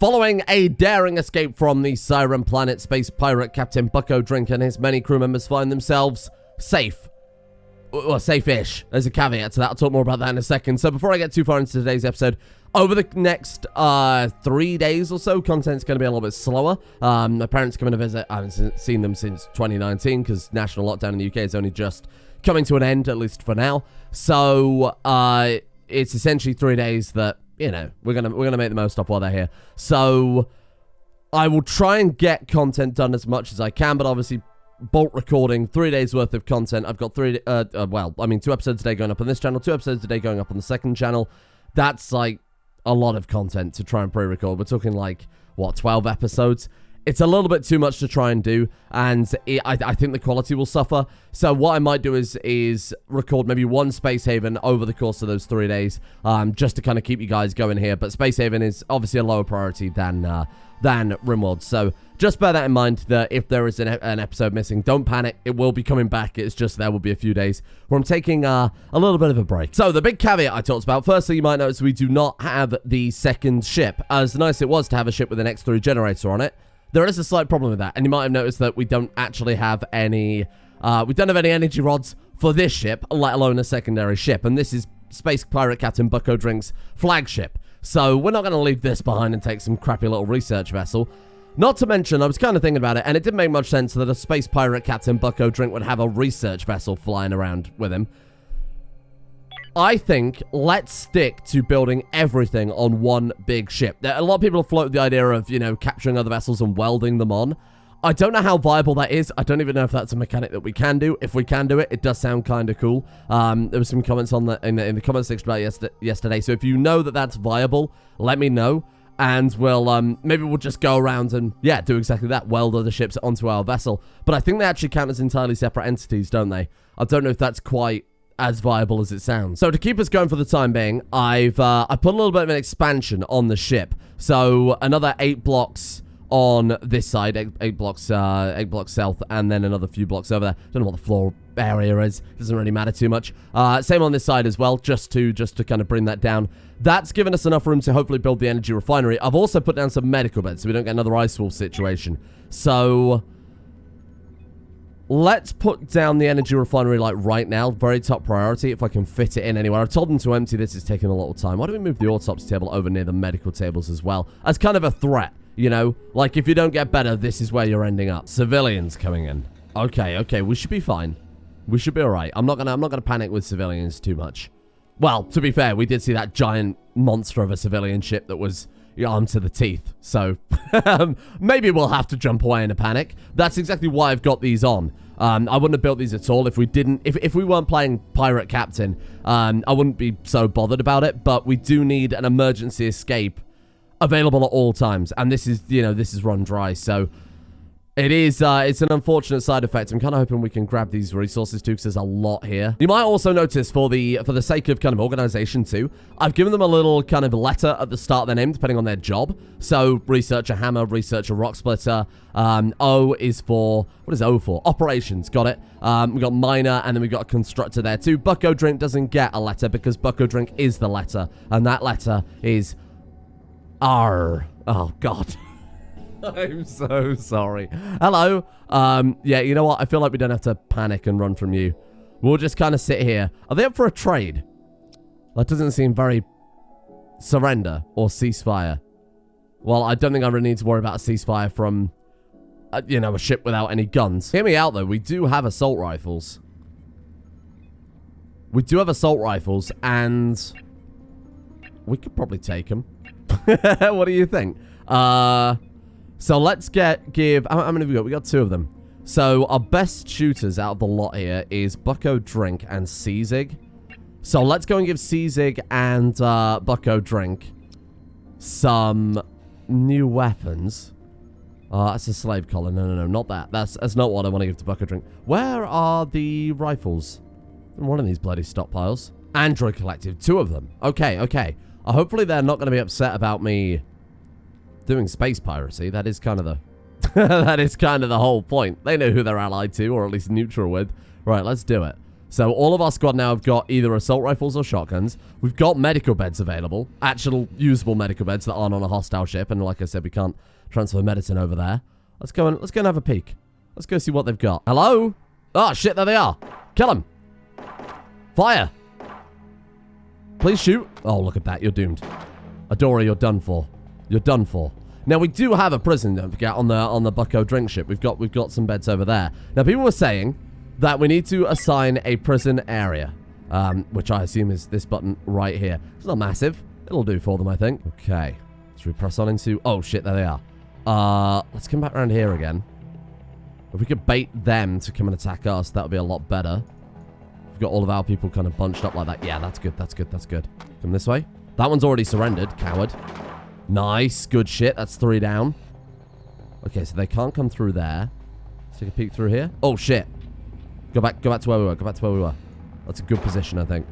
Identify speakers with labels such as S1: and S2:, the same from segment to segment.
S1: Following a daring escape from the Siren planet, space pirate Captain Bucko Drink and his many crew members find themselves safe. Well, safe-ish. There's a caveat to that. I'll talk more about that in a second. So before I get too far into today's episode, over the next 3 days or so, content's going to be a little bit slower. My parents coming to visit. I haven't seen them since 2019 because national lockdown in the UK is only just coming to an end, at least for now. So it's essentially 3 days that, you know, we're gonna make the most of while they're here. So I will try and get content done as much as I can, but obviously bolt recording 3 days worth of content. I've got 2 episodes a day going up on this channel, 2 episodes a day going up on the second channel. That's like a lot of content to try and pre-record. We're talking like, what, 12 episodes? It's a little bit too much to try and do, and I think the quality will suffer. So what I might do is record maybe one Space Haven over the course of those 3 days, just to kind of keep you guys going here. But Space Haven is obviously a lower priority than RimWorld. So just bear that in mind, that if there is an episode missing, don't panic. It will be coming back. It's just there will be a few days where I'm taking a little bit of a break. So the big caveat I talked about, firstly, you might notice we do not have the second ship. As nice it was to have a ship with an X3 generator on it, there is a slight problem with that, and you might have noticed that we don't actually have any, energy rods for this ship, let alone a secondary ship, and this is Space Pirate Captain Bucko Drink's flagship. So we're not going to leave this behind and take some crappy little research vessel. Not to mention, I was kind of thinking about it, and it didn't make much sense that a Space Pirate Captain Bucko Drink would have a research vessel flying around with him. I think let's stick to building everything on one big ship. A lot of people have floated the idea of, you know, capturing other vessels and welding them on. I don't know how viable that is. I don't even know if that's a mechanic that we can do. If we can do it, it does sound kind of cool. There were some comments on in the comment section about yesterday. So if you know that that's viable, let me know. And maybe we'll just go around and, yeah, do exactly that. Weld other ships onto our vessel. But I think they actually count as entirely separate entities, don't they? I don't know if that's quite as viable as it sounds. So to keep us going for the time being, I put a little bit of an expansion on the ship. So another 8 blocks on this side, 8 blocks south, and then another few blocks over there. Don't know what the floor area is. Doesn't really matter too much. Same on this side as well, just to kind of bring that down. That's given us enough room to hopefully build the energy refinery. I've also put down some medical beds so we don't get another ice wall situation. So let's put down the energy refinery like right now. Very top priority if I can fit it in anywhere. I've told them to empty this. It's taking a lot of time. Why don't we move the autopsy table over near the medical tables as well? As kind of a threat, you know? Like if you don't get better, this is where you're ending up. Civilians coming in. Okay. We should be fine. We should be alright. I'm not gonna panic with civilians too much. Well, to be fair, we did see that giant monster of a civilian ship that was armed to the teeth. So maybe we'll have to jump away in a panic. That's exactly why I've got these on. I wouldn't have built these at all if we didn't. If we weren't playing Pirate Captain, I wouldn't be so bothered about it. But we do need an emergency escape available at all times, and this is run dry. So it is, it's an unfortunate side effect. I'm kind of hoping we can grab these resources too, because there's a lot here. You might also notice, for the sake of kind of organization too, I've given them a little kind of letter at the start of their name, depending on their job. So, researcher hammer, researcher rock splitter. O is for, what is O for? Operations, got it. We got miner, and then we got a constructor there too. Bucko Drink doesn't get a letter because Bucko Drink is the letter, and that letter is R. Oh, God. I'm so sorry. Hello. Yeah, you know what? I feel like we don't have to panic and run from you. We'll just kind of sit here. Are they up for a trade? That doesn't seem very surrender or ceasefire. Well, I don't think I really need to worry about a ceasefire from, a ship without any guns. Hear me out, though. We do have assault rifles. And we could probably take them. What do you think? So let's give... How many have we got? We got 2 of them. So our best shooters out of the lot here is Bucko Drink and Czig. So let's go and give Czig and Bucko Drink some new weapons. That's a slave collar. No, not that. That's not what I want to give to Bucko Drink. Where are the rifles? In one of these bloody stockpiles. Android Collective. 2 of them. Okay. Hopefully they're not going to be upset about me doing space piracy. That is kind of the that is kind of the whole point. They know who they're allied to, or at least neutral with. Right, let's do it. So all of our squad now have got either assault rifles or shotguns. We've got medical beds available. Actual usable medical beds that aren't on a hostile ship. And like I said, we can't transfer medicine over there. Let's go and have a peek. Let's go see what they've got. Hello? Oh, shit, there they are. Kill them. Fire. Please shoot. Oh, look at that. You're doomed. Adora, you're done for. You're done for. Now, we do have a prison, don't forget, on the Bucko drink ship. We've got some beds over there. Now, people were saying that we need to assign a prison area, which I assume is this button right here. It's not massive. It'll do for them, I think. Okay. Should we press on into... Oh, shit, there they are. Let's come back around here again. If we could bait them to come and attack us, that would be a lot better. We've got all of our people kind of bunched up like that. Yeah, that's good, that's good, that's good. Come this way. That one's already surrendered, coward. Nice, good shit. That's 3 down. Okay, so they can't come through there. Let's take a peek through here. Oh, shit. Go back to where we were. Go back to where we were. That's a good position, I think.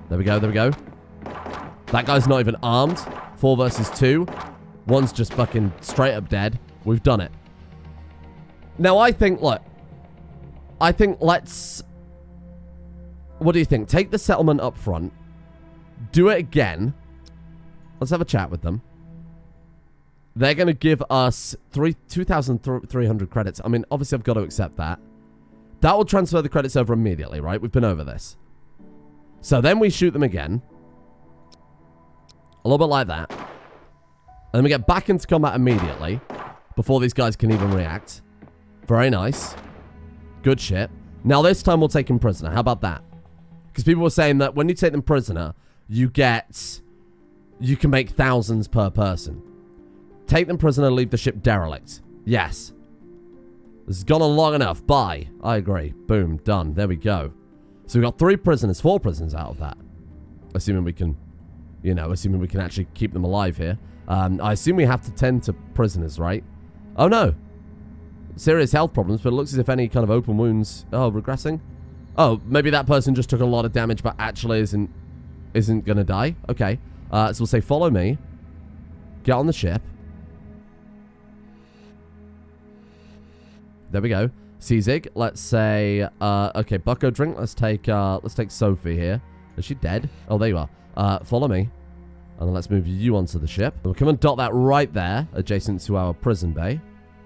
S1: There we go. There we go. That guy's not even armed. 4 versus 2. One's just fucking straight up dead. We've done it. Now, I think, look. I think let's... What do you think? Take the settlement up front. Do it again. Let's have a chat with them. They're going to give us 2,300 credits. I mean, obviously, I've got to accept that. That will transfer the credits over immediately, right? We've been over this. So then we shoot them again. A little bit like that. And then we get back into combat immediately. Before these guys can even react. Very nice. Good shit. Now this time we'll take them prisoner. How about that? Because people were saying that when you take them prisoner, you can make thousands per person. Take them prisoner, leave the ship derelict. Yes. This has gone on long enough. Bye. I agree. Boom. Done. There we go. So we've got 4 prisoners out of that. Assuming we can, assuming we can actually keep them alive here. I assume we have to tend to prisoners, right? Oh, no. Serious health problems, but it looks as if any kind of open wounds... Oh, regressing? Oh, maybe that person just took a lot of damage, but actually isn't going to die. Okay. So we'll say, follow me. Get on the ship. There we go. Czig, let's say, okay, Bucko drink. Let's take Sophie here. Is she dead? Oh, there you are. Follow me. And then let's move you onto the ship. We'll come and dot that right there, adjacent to our prison bay.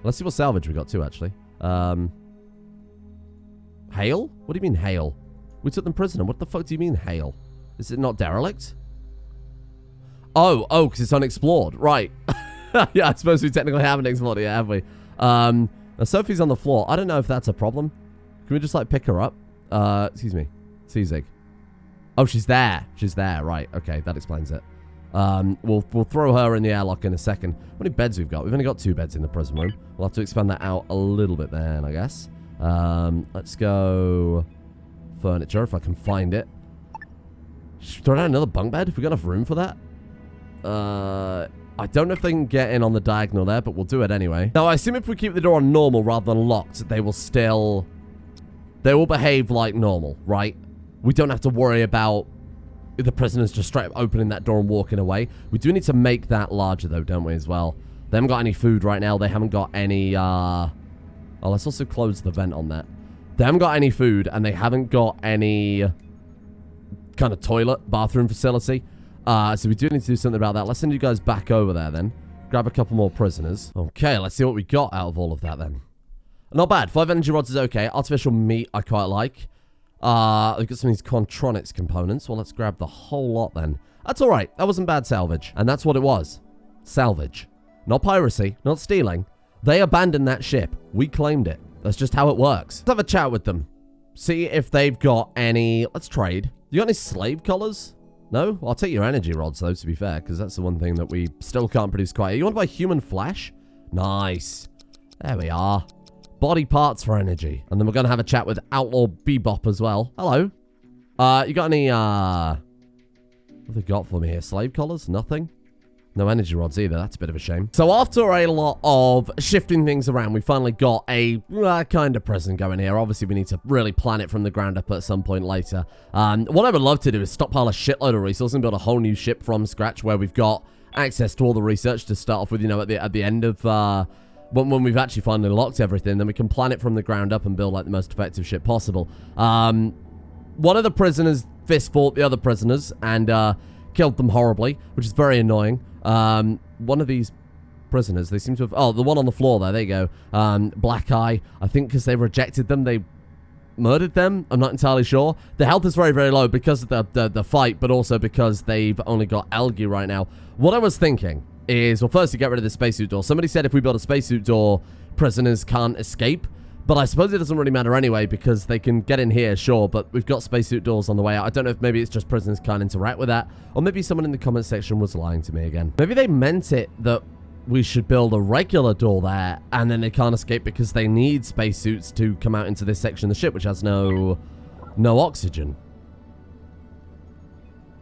S1: Let's see what salvage we got too, actually. Hail? What do you mean, hail? We took them prisoner. What the fuck do you mean, hail? Is it not derelict? Oh, because it's unexplored. Right. Yeah, I suppose we technically haven't explored it yet, have we? Now, Sophie's on the floor. I don't know if that's a problem. Can we just, like, pick her up? Excuse me. Czig. Oh, she's there. She's there. Right. Okay, that explains it. We'll throw her in the airlock in a second. How many beds we've got? We've only got 2 beds in the prison room. We'll have to expand that out a little bit then, I guess. Let's go... Furniture, if I can find it. Should we throw down another bunk bed? Have we got enough room for that? I don't know if they can get in on the diagonal there, but we'll do it anyway. Now, I assume if we keep the door on normal rather than locked, they will still... They will behave like normal, right? We don't have to worry about the prisoners just straight up opening that door and walking away. We do need to make that larger, though, don't we, as well? They haven't got any food right now. They haven't got any, Oh, let's also close the vent on that. They haven't got any food, and they haven't got any kind of toilet, bathroom facility. So we do need to do something about that. Let's send you guys back over there, then. Grab a couple more prisoners. Okay, let's see what we got out of all of that, then. Not bad. 5 energy rods is okay. Artificial meat, I quite like. We've got some of these Quantronics components. Well, let's grab the whole lot, then. That's all right. That wasn't bad salvage. And that's what it was. Salvage. Not piracy. Not stealing. They abandoned that ship. We claimed it. That's just how it works. Let's have a chat with them. See if they've got any... Let's trade. You got any slave collars? No? Well, I'll take your energy rods, though, to be fair, because that's the one thing that we still can't produce quite. You want to buy human flesh? Nice. There we are. Body parts for energy. And then we're going to have a chat with Outlaw Bebop as well. Hello. You got any, what have they got for me here? Slave collars? Nothing? No energy rods either. That's a bit of a shame. So after a lot of shifting things around, we finally got a kind of prison going here. Obviously, we need to really plan it from the ground up at some point later. What I would love to do is stockpile a shitload of resources and build a whole new ship from scratch where we've got access to all the research to start off with, you know, at the end of when we've actually finally locked everything, then we can plan it from the ground up and build like the most effective ship possible. One of the prisoners fist fought the other prisoners and killed them horribly, which is very annoying. One of these prisoners, they seem to have... Oh, the one on the floor there you go. Black Eye. I think because they rejected them, they murdered them. I'm not entirely sure. The health is very, very low because of the fight, but also because they've only got algae right now. What I was thinking is, well, first, to get rid of the spacesuit door. Somebody said if we build a spacesuit door, prisoners can't escape. But I suppose it doesn't really matter anyway, because they can get in here, sure, but we've got spacesuit doors on the way out. I don't know if maybe it's just prisoners can't interact with that, or maybe someone in the comment section was lying to me again. Maybe they meant it that we should build a regular door there, and then they can't escape because they need spacesuits to come out into this section of the ship, which has no oxygen.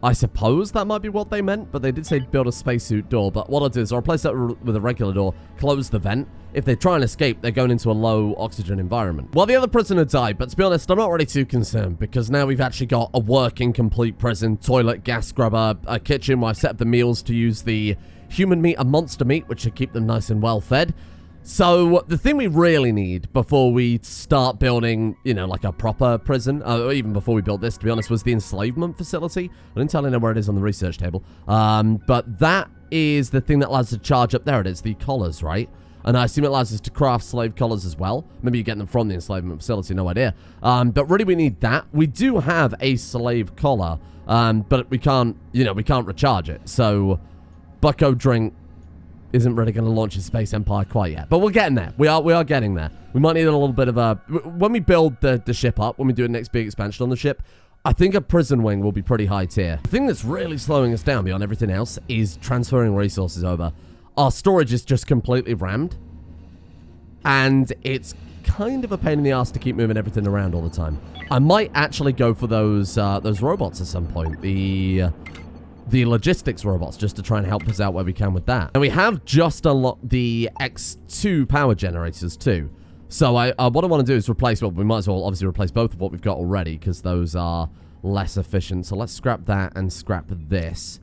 S1: I suppose that might be what they meant, but they did say build a spacesuit door. But what I'll do is I'll replace that with a regular door, close the vent. If they try and escape, they're going into a low oxygen environment. Well, the other prisoner died, but to be honest, I'm not really too concerned, because now we've actually got a working, complete prison, toilet, gas scrubber, a kitchen where I've set up the meals to use the human meat and monster meat, which should keep them nice and well fed. So the thing we really need before we start building, you know, like a proper prison, or even before we built this, to be honest, was the enslavement facility. I didn't tell you where it is on the research table. But that is the thing that allows us to charge up. There it is, the collars, right? And I assume it allows us to craft slave collars as well. Maybe you get them from the enslavement facility, no idea. But really we need that. We do have a slave collar, but we can't, you know, we can't recharge it. So Bucko Drink isn't really going to launch his space empire quite yet. But we're getting there. We are getting there. We might need a little bit of a... When we build the ship up, when we do a next big expansion on the ship, I think a prison wing will be pretty high tier. The thing that's really slowing us down beyond everything else is transferring resources over. Our storage is just completely rammed. And it's kind of a pain in the ass to keep moving everything around all the time. I might actually go for those robots at some point. The logistics robots, just to try and help us out where we can with that. And we have just unlocked the X2 power generators too. So what I want to do is replace, well, we might as well obviously replace both of what we've got already, because those are less efficient. So let's scrap that and scrap this.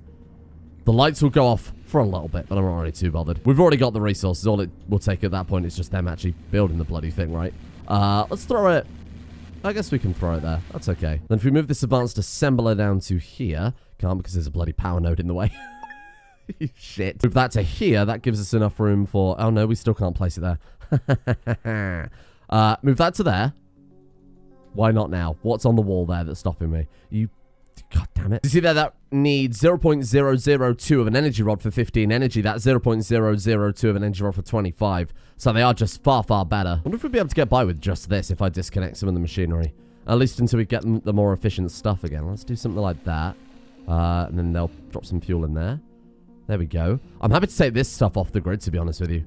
S1: The lights will go off for a little bit, but I'm not really too bothered. We've already got the resources. All it will take at that point is just them actually building the bloody thing, right? Let's throw it. I guess we can throw it there. That's okay. Then if we move this advanced assembler down to here, can't because there's a bloody power node in the way. Shit. Move that to here. That gives us enough room for... Oh, no, we still can't place it there. Move that to there. Why not now? What's on the wall there that's stopping me? You... God damn it. You see there, that needs 0.002 of an energy rod for 15 energy. That's 0.002 of an energy rod for 25. So they are just far, far better. I wonder if we'd be able to get by with just this if I disconnect some of the machinery. At least until we get the more efficient stuff again. Let's do something like that. And then they'll drop some fuel in there. There we go. I'm happy to take this stuff off the grid, to be honest with you.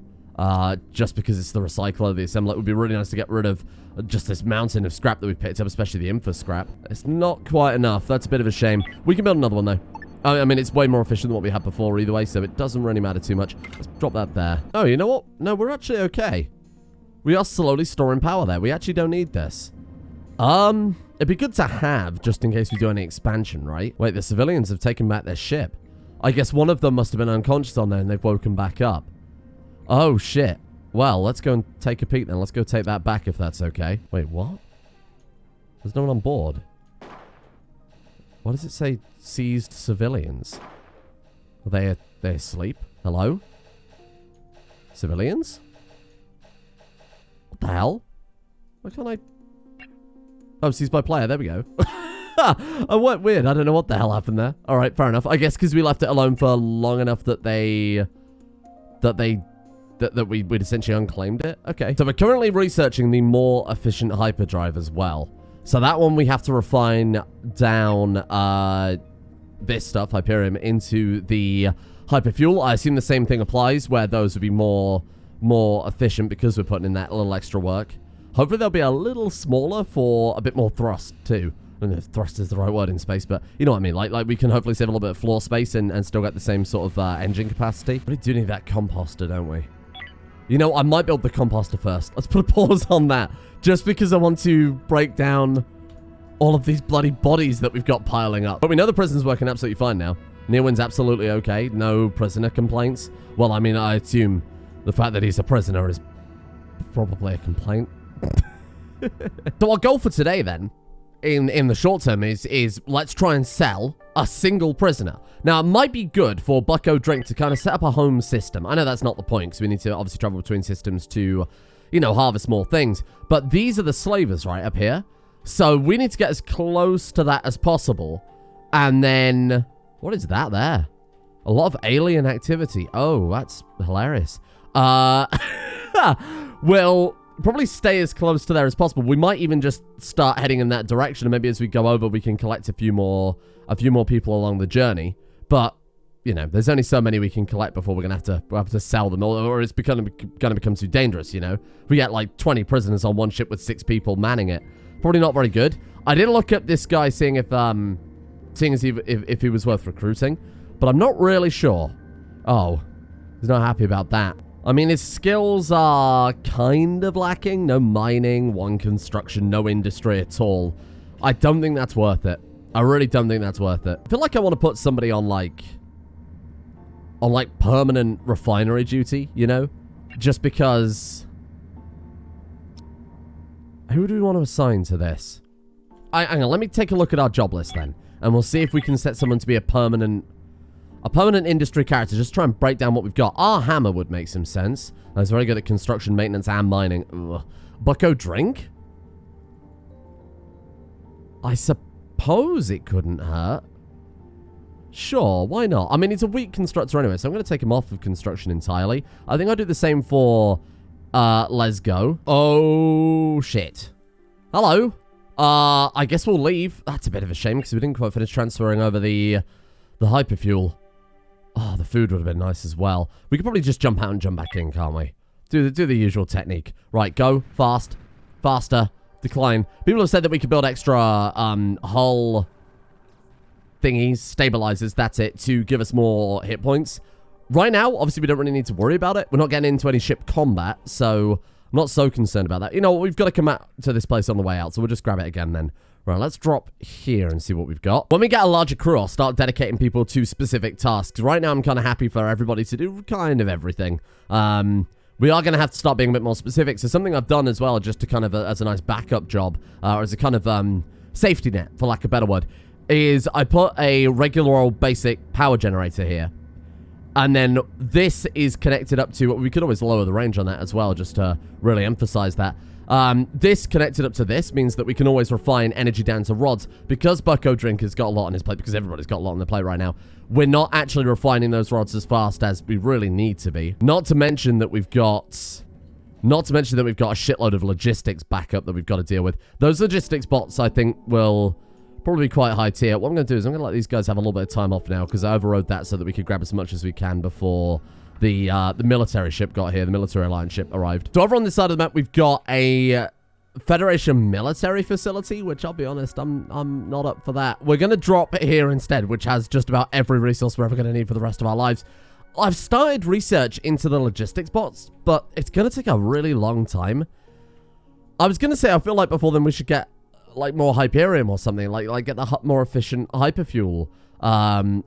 S1: Just because it's the recycler, the assembler. It would be really nice to get rid of just this mountain of scrap that we've picked up, especially the infra scrap. It's not quite enough. That's a bit of a shame. We can build another one, though. I mean, it's way more efficient than what we had before either way, so it doesn't really matter too much. Let's drop that there. Oh, you know what? No, we're actually okay. We are slowly storing power there. We actually don't need this. It'd be good to have, just in case we do any expansion, right? Wait, the civilians have taken back their ship. I guess one of them must have been unconscious on there and they've woken back up. Oh, shit. Well, let's go and take a peek then. Let's go take that back if that's okay. Wait, what? There's no one on board. What does it say? Seized civilians. Are they asleep? Hello? Civilians? What the hell? Why can't I... Oh, seized by player. There we go. Oh, what weird. I don't know what the hell happened there. All right, fair enough. I guess because we left it alone for long enough that we'd essentially unclaimed it. Okay. So we're currently researching the more efficient hyperdrive as well. So that one we have to refine down this stuff, Hyperium, into the hyperfuel. I assume the same thing applies, where those would be more efficient because we're putting in that little extra work. Hopefully they'll be a little smaller for a bit more thrust too. I don't know if thrust is the right word in space, but you know what I mean. Like we can hopefully save a little bit of floor space and still get the same sort of engine capacity. But we do need that composter, don't we? You know, I might build the composter first. Let's put a pause on that. Just because I want to break down all of these bloody bodies that we've got piling up. But we know the prison's working absolutely fine now. Neowin's absolutely okay. No prisoner complaints. Well, I mean, I assume The fact that he's a prisoner is probably a complaint. So our goal for today then, in the short term, is let's try and sell a single prisoner. Now, it might be good for Bucko Drink to kind of set up a home system. I know that's not the point, because we need to obviously travel between systems to, you know, harvest more things. But these are the slavers right up here. So we need to get as close to that as possible. And then, what is that there? A lot of alien activity. Oh, that's hilarious. We'll probably stay as close to there as possible. We might even just start heading in that direction, and maybe as we go over, we can collect a few more people along the journey. But, you know, there's only so many we can collect before we'll have to sell them, or it's going to become too dangerous, you know? We get like 20 prisoners on one ship with 6 people manning it. Probably not very good. I did look up this guy, seeing if he was worth recruiting, but I'm not really sure. Oh, he's not happy about that. I mean, his skills are kind of lacking. No mining, 1 construction, no industry at all. I don't think that's worth it. I really don't think that's worth it. I feel like I want to put somebody on like permanent refinery duty, you know? Just because... Who do we want to assign to this? Hang on, let me take a look at our job list then. And we'll see if we can set someone to be a permanent industry character. Just try and break down what we've got. Our hammer would make some sense. He's very good at construction, maintenance, and mining. Ugh. Bucko Drink? I suppose it couldn't hurt. Sure, why not? I mean, he's a weak constructor anyway, so I'm going to take him off of construction entirely. I think I'll do the same for Let's Go. Oh, shit. Hello. I guess we'll leave. That's a bit of a shame, because we didn't quite finish transferring over the hyperfuel. Oh, the food would have been nice as well. We could probably just jump out and jump back in, can't we? Do the usual technique. Right, go. Fast. Faster. Decline. People have said that we could build extra hull thingies, stabilizers, that's it, to give us more hit points. Right now, obviously, we don't really need to worry about it. We're not getting into any ship combat, so I'm not so concerned about that. You know, we've got to come out to this place on the way out, so we'll just grab it again then. Right, let's drop here and see what we've got. When we get a larger crew, I'll start dedicating people to specific tasks. Right now, I'm kind of happy for everybody to do kind of everything. We are going to have to start being a bit more specific. So something I've done as well, just to kind of, as a nice backup job, or as a kind of safety net, for lack of a better word, is I put a regular old basic power generator here. And then this is connected up to, we could always lower the range on that as well, just to really emphasize that. This connected up to this means that we can always refine energy down to rods. Because Bucko Drink has got a lot on his plate, because everybody's got a lot on their plate right now, we're not actually refining those rods as fast as we really need to be. Not to mention that we've got a shitload of logistics backup that we've got to deal with. Those logistics bots, I think, will probably be quite high tier. What I'm going to do is I'm going to let these guys have a little bit of time off now, because I overrode that so that we could grab as much as we can before the military ship got here. The military alliance ship arrived. So over on this side of the map, we've got a Federation military facility, which I'll be honest, I'm not up for that. We're going to drop it here instead, which has just about every resource we're ever going to need for the rest of our lives. I've started research into the logistics bots, but it's going to take a really long time. I was going to say, I feel like before then we should get like more Hyperium or something, like get the more efficient hyperfuel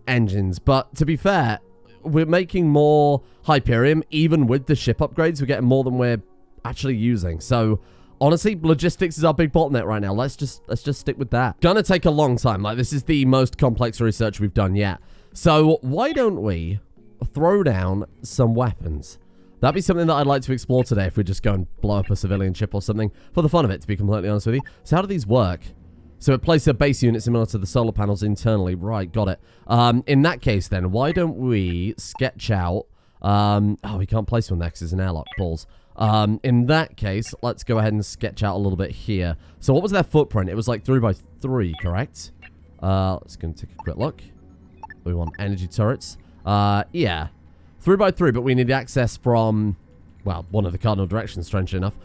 S1: engines. But to be fair, we're making more Hyperium even with the ship upgrades. We're getting more than we're actually using. So honestly, logistics is our big bottleneck right now. Let's just stick with that. Gonna take a long time. Like, this is the most complex research we've done yet. So why don't we throw down some weapons? That'd be something that I'd like to explore today if we just go and blow up a civilian ship or something, for the fun of it, to be completely honest with you. So how do these work? So it places a base unit similar to the solar panels internally. Right, got it. In that case then, why don't we sketch out... oh, we can't place one there because it's an airlock. Balls. In that case, let's go ahead and sketch out a little bit here. So what was their footprint? It was like 3x3, correct? Let's go and take a quick look. We want energy turrets. Yeah. 3x3, but we need access from, well, one of the cardinal directions, strangely enough.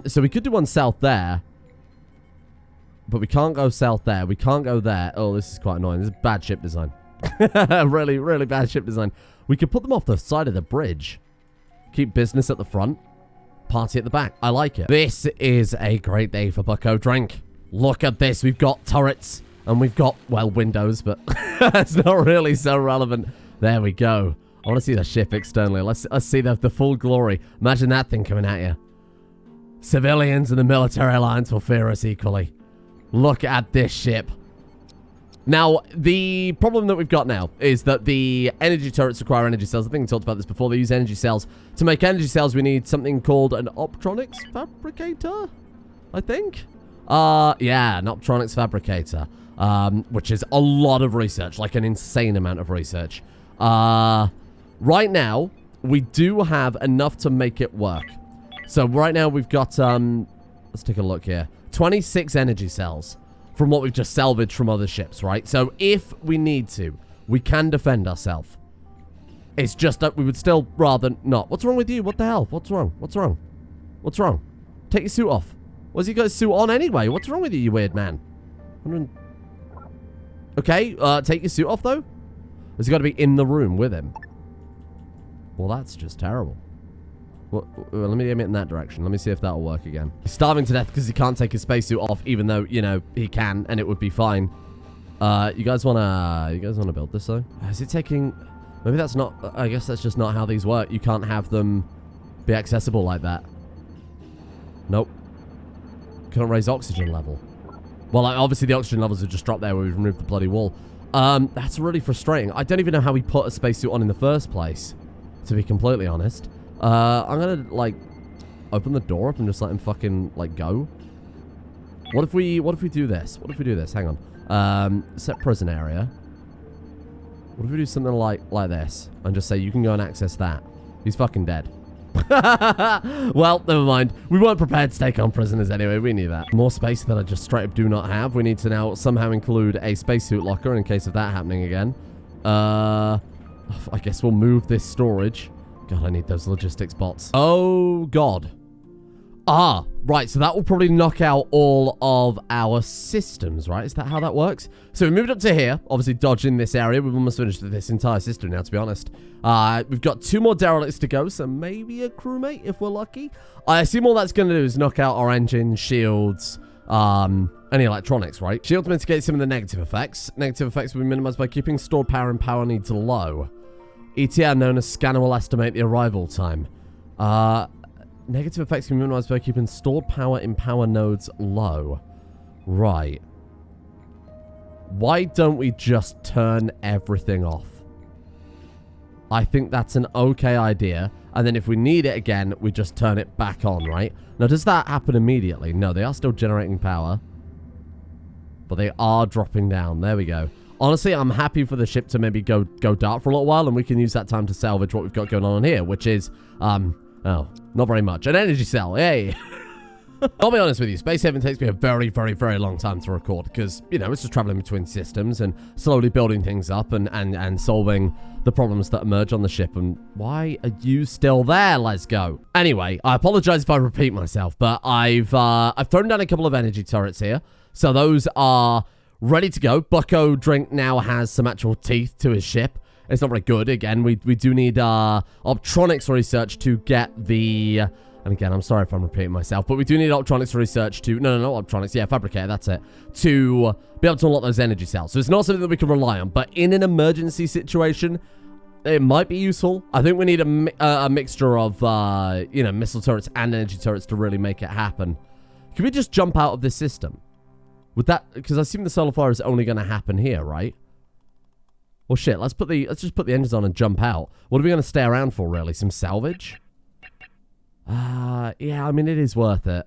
S1: So we could do one south there. But we can't go south there. We can't go there. Oh, this is quite annoying. This is bad ship design. Really, really bad ship design. We could put them off the side of the bridge. Keep business at the front. Party at the back. I like it. This is a great day for Bucko Drink. Look at this. We've got turrets. And we've got, well, windows, but that's not really so relevant. There we go. I want to see the ship externally. Let's see the full glory. Imagine that thing coming at you. Civilians and the military alliance will fear us equally. Look at this ship. Now, the problem that we've got now is that the energy turrets require energy cells. I think we talked about this before. They use energy cells. To make energy cells, we need something called an optronics fabricator, I think. Yeah, an optronics fabricator, which is a lot of research, like an insane amount of research. Right now, we do have enough to make it work. So right now we've got, let's take a look here. 26 energy cells from what we've just salvaged from other ships, right? So if we need to, we can defend ourselves. It's just that we would still rather not. What's wrong with you? What the hell? What's wrong? What's wrong? What's wrong? Take your suit off. What's he got his suit on anyway? What's wrong with you, you weird man? Okay, take your suit off though? Has he got to be in the room with him? Well, that's just terrible. Well, let me aim it in that direction. Let me see if that'll work again. He's starving to death because he can't take his spacesuit off, even though, you know, he can, and it would be fine. You guys wanna build this though? Is it taking? Maybe that's not. I guess that's just not how these work. You can't have them be accessible like that. Nope. Couldn't raise oxygen level. Well, like, obviously the oxygen levels have just dropped there where we've removed the bloody wall. That's really frustrating. I don't even know how we put a spacesuit on in the first place, to be completely honest. I'm gonna, like, open the door up and just let him fucking, like, go. What if we do this? What if we do this? Hang on. Set prison area. What if we do something like this? And just say, you can go and access that. He's fucking dead. Well, never mind. We weren't prepared to take on prisoners anyway. We knew that. More space that I just straight up do not have. We need to now somehow include a spacesuit locker in case of that happening again. I guess we'll move this storage. God, I need those logistics bots. Oh, God. Ah, right. So that will probably knock out all of our systems, right? Is that how that works? So we moved up to here, obviously dodging this area. We've almost finished this entire system now, to be honest. We've got 2 more derelicts to go, so maybe a crewmate if we're lucky. I assume all that's going to do is knock out our engines, shields, any electronics, right? Shields mitigate some of the negative effects. Negative effects will be minimized by keeping stored power and power needs low. ETA known as scanner will estimate the arrival time. Negative effects can be minimized by keeping stored power in power nodes low. Right. Why don't we just turn everything off? I think that's an okay idea. And then if we need it again, we just turn it back on, right? Now, does that happen immediately? No, they are still generating power. But they are dropping down. There we go. Honestly, I'm happy for the ship to maybe go dark for a little while, and we can use that time to salvage what we've got going on here, which is, oh, not very much. An energy cell, yay! I'll be honest with you, Space Haven takes me a very, very, very long time to record, because, you know, it's just traveling between systems and slowly building things up and solving the problems that emerge on the ship. And why are you still there? Let's go. Anyway, I apologize if I repeat myself, but I've thrown down a couple of energy turrets here, so those are ready to go. Bucko Drink now has some actual teeth to his ship. It's not very good. Again, we do need optronics research to get the... And again, I'm sorry if I'm repeating myself, but we do need optronics research to... No, optronics. Yeah, fabricator, that's it. To be able to unlock those energy cells. So it's not something that we can rely on, but in an emergency situation, it might be useful. I think we need a mixture of, you know, missile turrets and energy turrets to really make it happen. Can we just jump out of this system? Would that... Because I assume the solar flare is only going to happen here, right? Well, shit, let's just put the engines on and jump out. What are we going to stay around for, really? Some salvage? Yeah, I mean, it is worth it.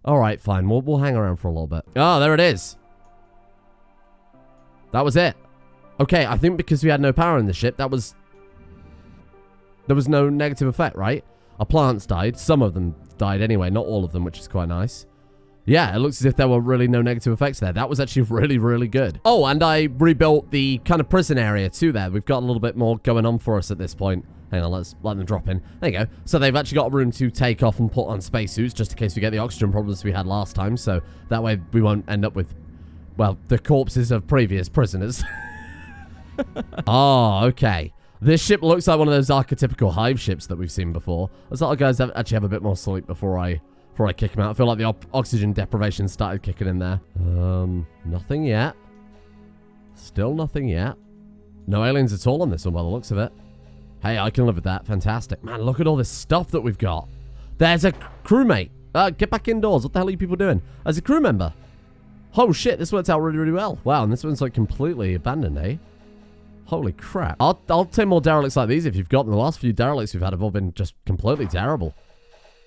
S1: Alright, fine. We'll hang around for a little bit. Oh, there it is. That was it. Okay, I think because we had no power in the ship, there was no negative effect, right? Our plants died. Some of them died anyway, not all of them, which is quite nice. Yeah, it looks as if there were really no negative effects there. That was actually really, really good. Oh, and I rebuilt the kind of prison area too there. We've got a little bit more going on for us at this point. Hang on, let's let them drop in. There you go. So they've actually got room to take off and put on spacesuits just in case we get the oxygen problems we had last time. So that way we won't end up with, well, the corpses of previous prisoners. Oh, okay. This ship looks like one of those archetypical hive ships that we've seen before. Let's let our guys actually have a bit more sleep before I kick him out. I feel like the oxygen deprivation started kicking in there. Nothing yet. Still nothing yet. No aliens at all on this one by the looks of it. Hey, I can live with that. Fantastic. Man, look at all this stuff that we've got. There's a crewmate. Get back indoors. What the hell are you people doing? As a crew member. Oh, shit. This works out really, really well. Wow, and this one's like completely abandoned, eh? Holy crap. I'll take more derelicts like these if you've got them. The last few derelicts we've had have all been just completely terrible.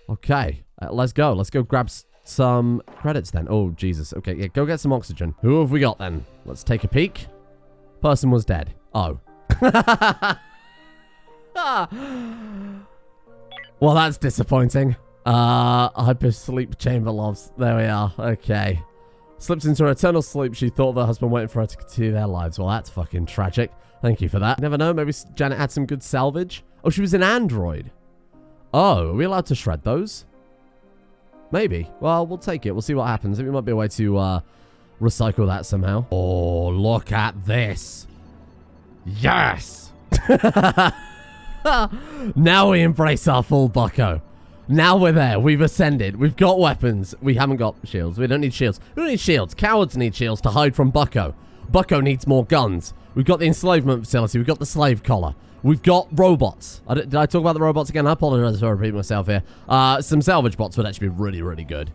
S1: Okay. Let's go. Let's go grab some credits then. Oh, Jesus. Okay, yeah, go get some oxygen. Who have we got then? Let's take a peek. Person was dead. Oh. Well, that's disappointing. Hypersleep chamber loves. There we are. Okay. Slipped into her eternal sleep. She thought her husband waiting for her to continue their lives. Well, that's fucking tragic. Thank you for that. Never know. Maybe Janet had some good salvage. Oh, she was an android. Oh, are we allowed to shred those? Maybe. Well, we'll take it. We'll see what happens. I think there might be a way to recycle that somehow. Oh, look at this. Yes. Now we embrace our full Bucko. Now we're there. We've ascended. We've got weapons. We haven't got shields. We don't need shields. We don't need shields. Cowards need shields to hide from Bucko. Bucko needs more guns. We've got the enslavement facility. We've got the slave collar. We've got robots. Did I talk about the robots again? I apologize for repeating myself here. Some salvage bots would actually be really, really good.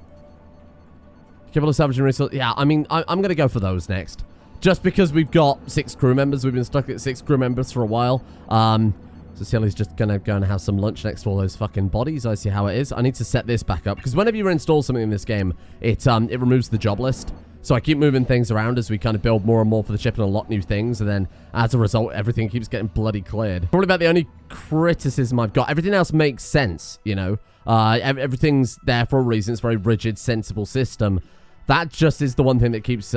S1: Capable of salvaging resources. Yeah, I mean, I'm going to go for those next. Just because we've got 6 crew members. We've been stuck at 6 crew members for a while. So Silly's just going to go and have some lunch next to all those fucking bodies. I see how it is. I need to set this back up. Because whenever you install something in this game, it removes the job list. So I keep moving things around as we kind of build more and more for the ship and unlock new things. And then as a result, everything keeps getting bloody cleared. Probably about the only criticism I've got. Everything else makes sense, you know. Everything's there for a reason. It's a very rigid, sensible system. That just is the one thing that keeps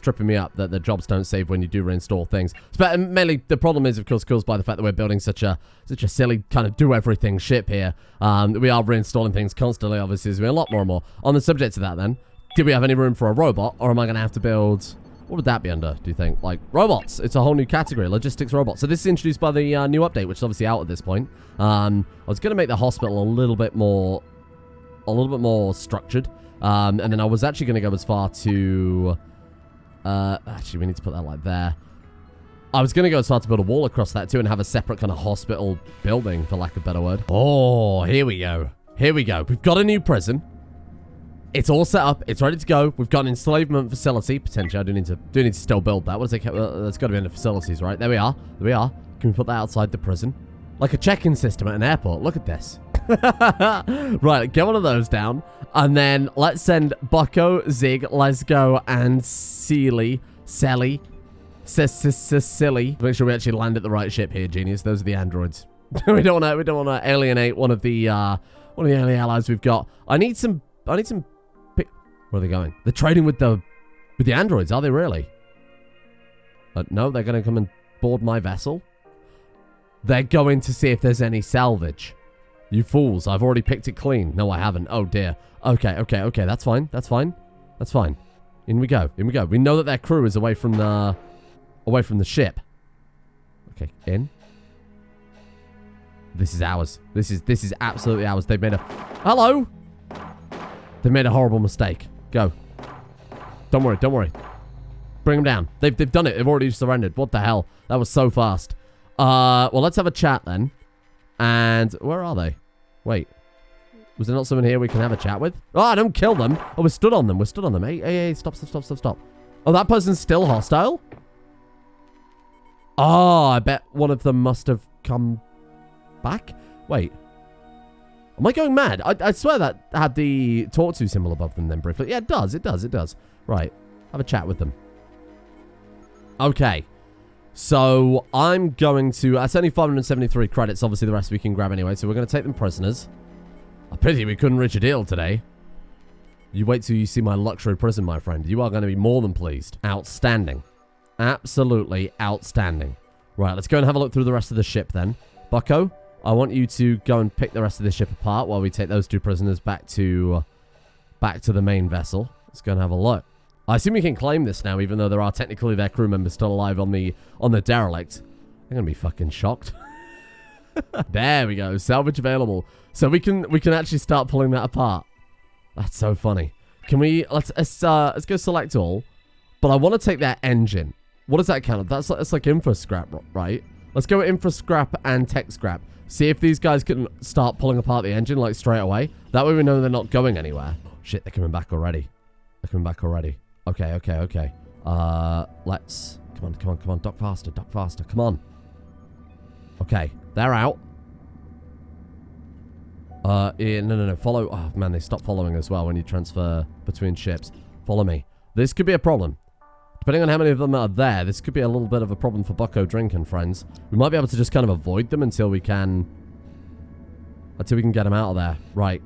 S1: tripping me up, that the jobs don't save when you do reinstall things. But mainly, the problem is, of course, caused by the fact that we're building such a silly kind of do-everything ship here. We are reinstalling things constantly, obviously, as we unlock more and more. On the subject of that, then, do we have any room for a robot, or am I going to have to build... What would that be under, do you think? Like, robots. It's a whole new category, logistics robots. So this is introduced by the new update, which is obviously out at this point. I was going to make the hospital a little bit more structured. And then I was actually going to go as far to... actually, we need to put that like there. I was going to go as far to build a wall across that too and have a separate kind of hospital building, for lack of a better word. Oh, here we go. Here we go. We've got a new prison. It's all set up. It's ready to go. We've got an enslavement facility. Potentially, I do need to still build that. What is it? That's got to be in the facilities, right? There we are. There we are. Can we put that outside the prison? Like a check-in system at an airport. Look at this. Right, get one of those down. And then let's send Bucko, Zig, Lesgo, and Silly. Silly. Make sure we actually land at the right ship here, genius. Those are the androids. we don't want to alienate one of the early allies we've got. I need some. Where are they going? They're trading with the androids, are they really? No, they're going to come and board my vessel. They're going to see if there's any salvage. You fools, I've already picked it clean. No, I haven't. Oh, dear. Okay. That's fine. In we go. We know that their crew is away from the ship. Okay, in. This is ours. This is absolutely ours. They've made a... Hello? They made a horrible mistake. Go. Don't worry. Bring them down. They've done it. They've already surrendered. What the hell? That was so fast. Well, let's have a chat then. And where are they? Wait. Was there not someone here we can have a chat with? Oh, don't kill them. Oh, we're stood on them. Hey, stop. Oh, that person's still hostile? Oh, I bet one of them must have come back. Wait. Am I going mad? I swear that had the talk to symbol above them then briefly. Yeah, it does. Right. Have a chat with them. Okay. So, I'm going to... That's only 573 credits. Obviously, the rest we can grab anyway. So, we're going to take them prisoners. I pity we couldn't reach a deal today. You wait till you see my luxury prison, my friend. You are going to be more than pleased. Outstanding. Absolutely outstanding. Right, let's go and have a look through the rest of the ship then. Bucko, I want you to go and pick the rest of the ship apart while we take those 2 prisoners back to the main vessel. Let's go and have a look. I assume we can claim this now, even though there are technically their crew members still alive on the derelict. I'm gonna be fucking shocked. There we go, salvage available. So we can actually start pulling that apart. That's so funny. Can we let's go select all, but I want to take that engine. What does that count? That's like infra scrap, right? Let's go with infra scrap and tech scrap. See if these guys can start pulling apart the engine, like, straight away. That way we know they're not going anywhere. Shit, they're coming back already. They're coming back already. Okay, okay, okay. Let's... Come on, come on, come on. Dock faster, dock faster. Come on. Okay, they're out. Yeah, no. Follow... Oh, man, they stop following as well when you transfer between ships. Follow me. This could be a problem. Depending on how many of them are there, this could be a little bit of a problem for Bucko drinking, friends. We might be able to just kind of avoid them until we can get them out of there. Right.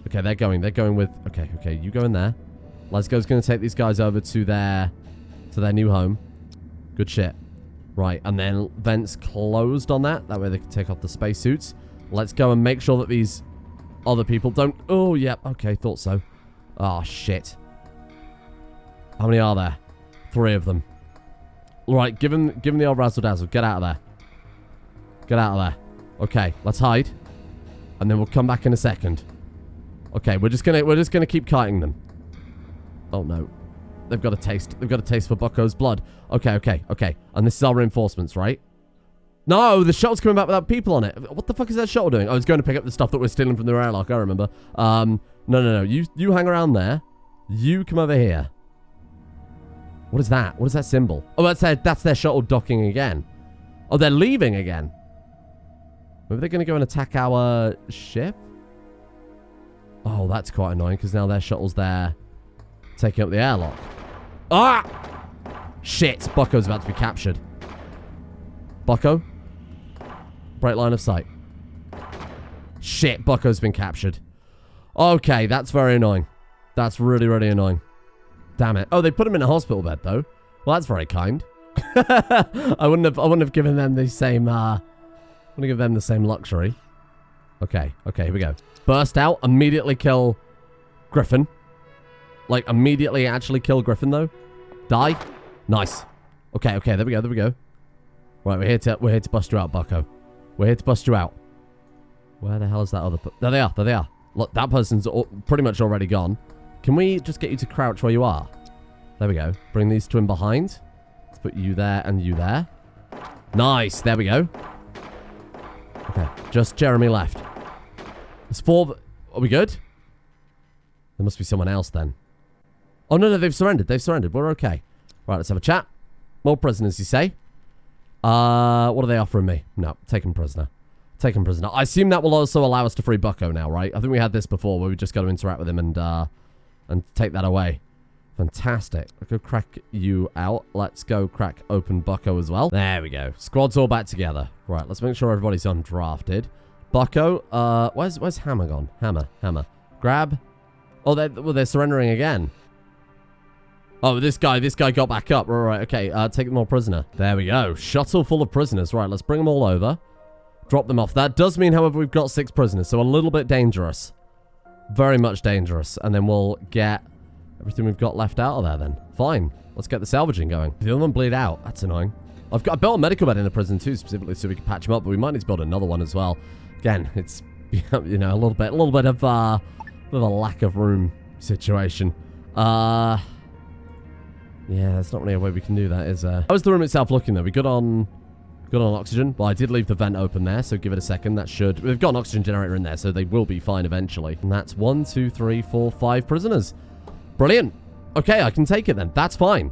S1: Okay, they're going with... Okay, you go in there. Let's Go's going to take these guys over to their new home. Good shit. Right, and then vents closed on that. That way they can take off the spacesuits. Let's go and make sure that these other people don't... Oh, yep. Yeah, okay, thought so. Oh, shit. How many are there? 3 of them. Right, give him the old razzle-dazzle. Get out of there. Get out of there. Okay, let's hide. And then we'll come back in a second. Okay, we're just gonna keep kiting them. Oh no. They've got a taste. They've got a taste for Bucko's blood. Okay. And this is our reinforcements, right? No, the shuttle's coming back without people on it. What the fuck is that shuttle doing? I was going to pick up the stuff that we're stealing from the airlock, I remember. No. You hang around there. You come over here. What is that? What is that symbol? Oh, that's their shuttle docking again. Oh, they're leaving again. Maybe they're going to go and attack our ship? Oh, that's quite annoying, because now their shuttle's there taking up the airlock. Ah! Shit, Bucko's about to be captured. Bucko? Bright line of sight. Shit, Bucko's been captured. Okay, that's very annoying. That's really, really annoying. Damn it. Oh, they put him in a hospital bed, though. Well, that's very kind. I wouldn't have given them the same, wouldn't give them the same luxury. Okay, here we go. Burst out, immediately kill Griffin. Like, immediately actually kill Griffin, though. Die. Nice. Okay, there we go. Right, we're here to bust you out, Bucko. We're here to bust you out. Where the hell is that other... There they are. Look, that person's pretty much already gone. Can we just get you to crouch where you are? There we go. Bring these two in behind. Let's put you there and you there. Nice. There we go. Okay. Just Jeremy left. There's 4... Are we good? There must be someone else then. Oh, no. They've surrendered. We're okay. Right, let's have a chat. More prisoners, you say? What are they offering me? No, take him prisoner. I assume that will also allow us to free Bucko now, right? I think we had this before where we just got to interact with him and take that away. Fantastic. I'll go crack you out. Let's go crack open Bucko as well. There we go. Squad's all back together. Right, let's make sure everybody's undrafted. Bucko, where's Hammer gone? Hammer. Grab. Oh, they're surrendering again. Oh, this guy got back up. Right, okay. Take them all prisoner. There we go. Shuttle full of prisoners. Right, let's bring them all over. Drop them off. That does mean, however, we've got 6 prisoners, so a little bit dangerous. Very much dangerous. And then we'll get everything we've got left out of there then. Fine. Let's get the salvaging going. The other one bleed out. That's annoying. I built a medical bed in the prison too, specifically so we can patch them up, but we might need to build another one as well. Again, it's, you know, a little bit of a lack of room situation. Yeah, there's not really a way we can do that, is there? How is the room itself looking, though? We good on oxygen? Well, I did leave the vent open there, so give it a second. That should... We've got an oxygen generator in there, so they will be fine eventually. And that's 1, 2, 3, 4, 5 prisoners. Brilliant. Okay, I can take it then. That's fine.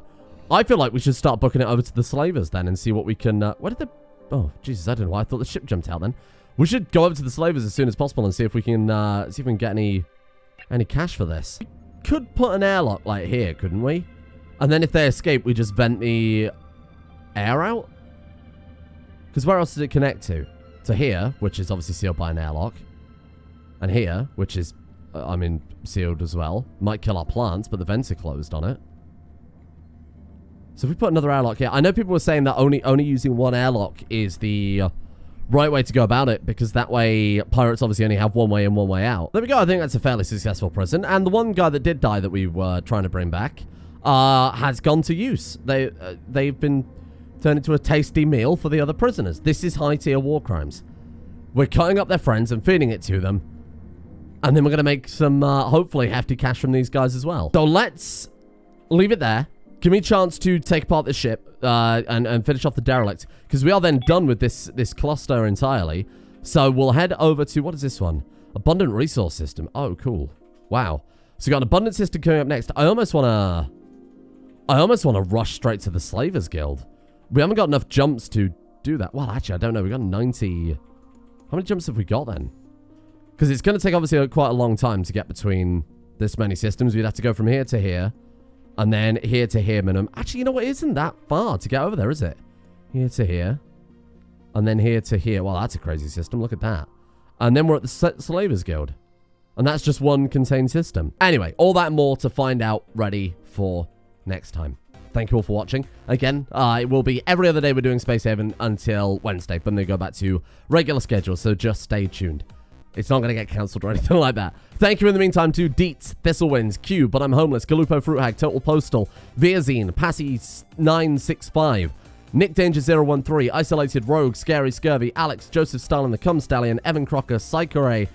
S1: I feel like we should start booking it over to the slavers then and see what we can... Where did the... Oh, Jesus, I don't know why. I thought the ship jumped out then. We should go over to the slavers as soon as possible and see if we can get any cash for this. We could put an airlock like here, couldn't we? And then if they escape, we just vent the air out? Because where else did it connect to? To here, which is obviously sealed by an airlock. And here, which is, sealed as well. Might kill our plants, but the vents are closed on it. So if we put another airlock here... I know people were saying that only using one airlock is the right way to go about it, because that way pirates obviously only have one way in, one way out. There we go. I think that's a fairly successful prison. And the one guy that did die that we were trying to bring back has gone to use. They've been... turned into a tasty meal for the other prisoners. This is high-tier war crimes. We're cutting up their friends and feeding it to them. And then we're going to make some, hopefully, hefty cash from these guys as well. So let's leave it there. Give me a chance to take apart this ship and finish off the derelict. Because we are then done with this cluster entirely. So we'll head over to, what is this one? Abundant resource system. Oh, cool. Wow. So we got an abundant system coming up next. I almost want to rush straight to the Slavers Guild. We haven't got enough jumps to do that. Well, actually, I don't know. We got 90. How many jumps have we got then? Because it's going to take, obviously, quite a long time to get between this many systems. We'd have to go from here to here. And then here to here minimum. Actually, you know what? It isn't that far to get over there, is it? Here to here. And then here to here. Well, that's a crazy system. Look at that. And then we're at the Slavers Guild. And that's just one contained system. Anyway, all that and more to find out ready for next time. Thank you all for watching. Again, it will be every other day we're doing Space Haven until Wednesday. But then they go back to regular schedule. So just stay tuned. It's not going to get cancelled or anything like that. Thank you in the meantime to Deets, Thistlewinds, Q, But I'm Homeless, Galupo Fruit Hag, Total Postal, Viazine, Passy965, Nick Danger 013, Isolated Rogue, Scary Scurvy, Alex, Joseph Stalin, The Cum Stallion, Evan Crocker, Psychoray,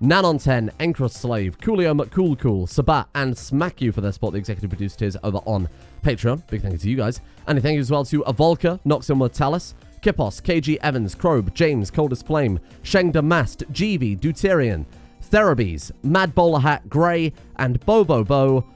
S1: Nanon 10, Encross Slave, Coolio McCoolcool, Sabat, and Smack You for their support. The executive producers over on Patreon. Big thank you to you guys. And a thank you as well to Avolka, Noxon Mortalis, Kippos, KG Evans, Krobe, James, Coldest Flame, Shengda Mast, GV, Deuterian, Therabes, Mad Bowler Hat, Grey, and Bobo.